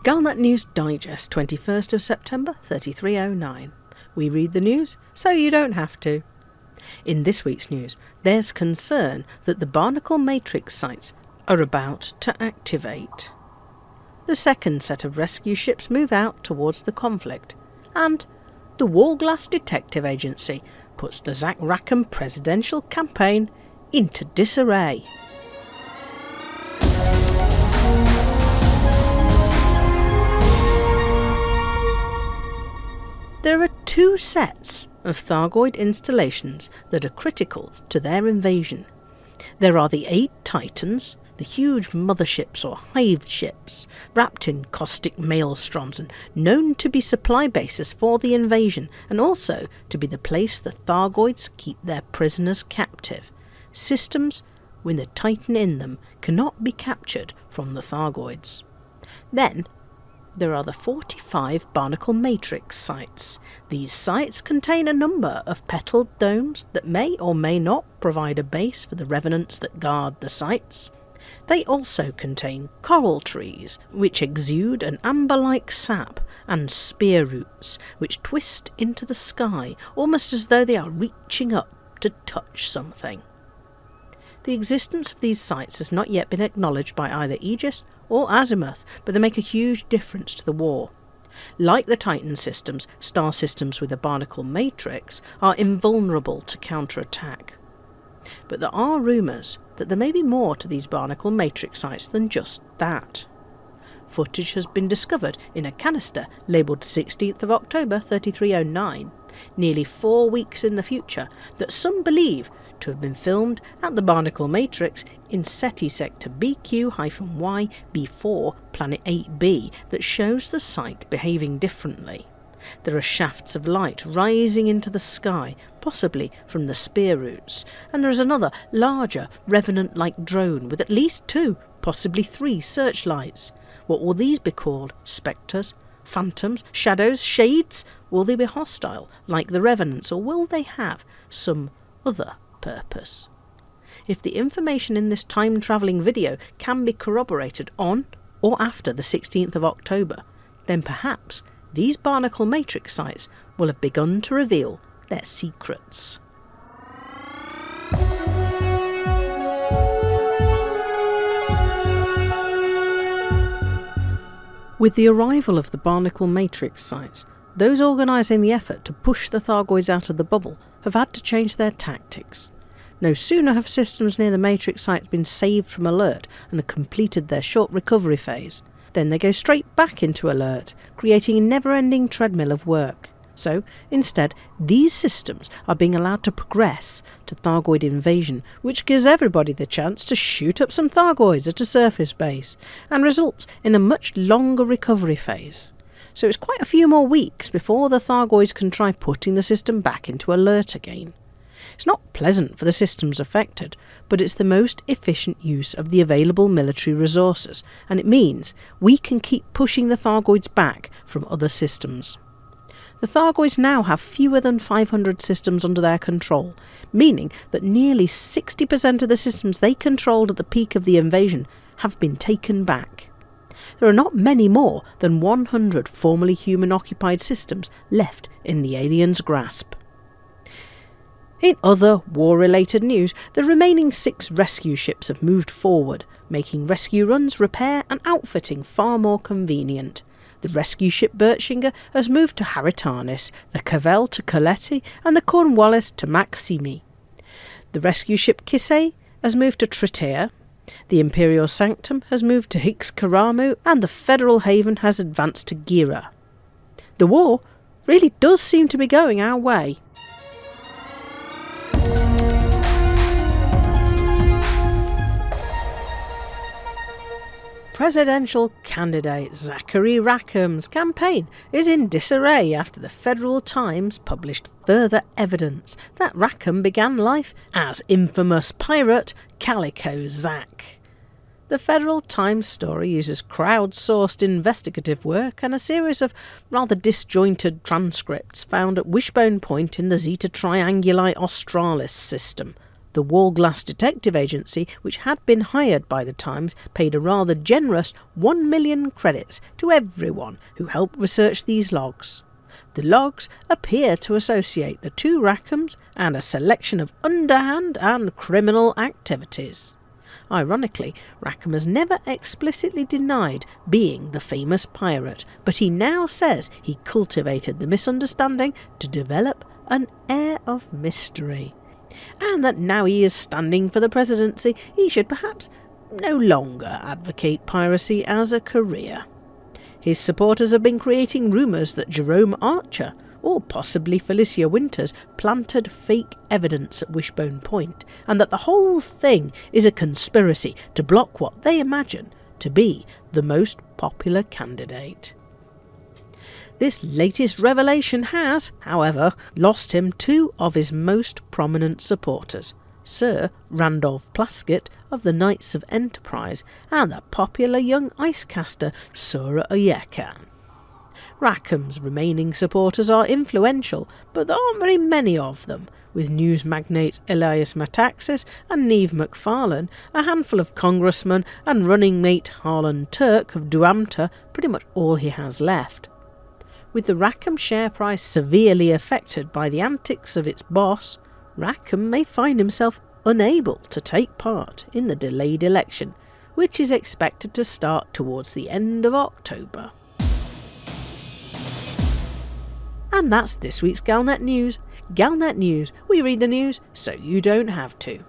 Galnet News Digest, 21st of September, 3309. We read the news, so you don't have to. In this week's news, there's concern that the Barnacle Matrix sites are about to activate. The second set of rescue ships move out towards the conflict, and the Wallglass Detective Agency puts the Zac Rackham presidential campaign into disarray. There are two sets of Thargoid installations that are critical to their invasion. There are the 8 Titans, the huge motherships or hive ships, wrapped in caustic maelstroms and known to be supply bases for the invasion, and also to be the place the Thargoids keep their prisoners captive. Systems with a Titan in them cannot be captured from the Thargoids. Then there are the 45 Barnacle Matrix sites. These sites contain a number of petalled domes that may or may not provide a base for the revenants that guard the sites. They also contain coral trees, which exude an amber-like sap, and spear roots, which twist into the sky, almost as though they are reaching up to touch something. The existence of these sites has not yet been acknowledged by either Aegis or Azimuth, but they make a huge difference to the war. Like the Titan systems, star systems with a Barnacle Matrix are invulnerable to counterattack. But there are rumours that there may be more to these Barnacle Matrix sites than just that. Footage has been discovered in a canister labelled 16th of October 3309, nearly 4 weeks in the future, that some believe to have been filmed at the Barnacle Matrix in SETI sector BQ-Y B4 planet 8b that shows the site behaving differently. There are shafts of light rising into the sky, possibly from the spear roots, and there is another, larger, revenant-like drone with at least 2, possibly 3 searchlights. What will these be called? Spectres? Phantoms? Shadows? Shades? Will they be hostile, like the revenants, or will they have some other purpose? If the information in this time-travelling video can be corroborated on or after the 16th of October, then perhaps these Barnacle Matrix sites will have begun to reveal their secrets. With the arrival of the Barnacle Matrix sites, those organising the effort to push the Thargoids out of the bubble have had to change their tactics. No sooner have systems near the Matrix sites been saved from alert and have completed their short recovery phase, then they go straight back into alert, creating a never-ending treadmill of work. So, instead, these systems are being allowed to progress to Thargoid invasion, which gives everybody the chance to shoot up some Thargoids at a surface base, and results in a much longer recovery phase. So it's quite a few more weeks before the Thargoids can try putting the system back into alert again. It's not pleasant for the systems affected, but it's the most efficient use of the available military resources, and it means we can keep pushing the Thargoids back from other systems. The Thargoids now have fewer than 500 systems under their control, meaning that nearly 60% of the systems they controlled at the peak of the invasion have been taken back. There are not many more than 100 formerly human-occupied systems left in the aliens' grasp. In other war-related news, the remaining 6 rescue ships have moved forward, making rescue runs, repair and outfitting far more convenient. The rescue ship Bertschinger has moved to Haritanis, the Cavell to Coletti and the Cornwallis to Maximi. The rescue ship Kisei has moved to Tritea, the Imperial Sanctum has moved to Hicks Karamu, and the Federal Haven has advanced to Gira. The war really does seem to be going our way. Presidential candidate Zac Rackham's campaign is in disarray after the Federal Times published further evidence that Rackham began life as infamous pirate Calico Zac. The Federal Times story uses crowd-sourced investigative work and a series of rather disjointed transcripts found at Wishbone Point in the Zeta Trianguli Australis system, The Wallglass Detective Agency, which had been hired by the Times, paid a rather generous 1 million credits to everyone who helped research these logs. The logs appear to associate the two Rackhams and a selection of underhand and criminal activities. Ironically, Rackham has never explicitly denied being the famous pirate, but he now says he cultivated the misunderstanding to develop an air of mystery, and that now he is standing for the presidency, he should perhaps no longer advocate piracy as a career. His supporters have been creating rumours that Jerome Archer, or possibly Felicia Winters, planted fake evidence at Wishbone Point, and that the whole thing is a conspiracy to block what they imagine to be the most popular candidate. This latest revelation has, however, lost him two of his most prominent supporters, Sir Randolph Plaskett of the Knights of Enterprise and the popular young icecaster Sura Oyeka. Rackham's remaining supporters are influential, but there aren't very many of them, with news magnates Elias Metaxas and Niamh Macfarlane, a handful of congressmen, and running mate Harlan Turk of Duamta pretty much all he has left. With the Rackham share price severely affected by the antics of its boss, Rackham may find himself unable to take part in the delayed election, which is expected to start towards the end of October. And that's this week's Galnet News. Galnet News, we read the news so you don't have to.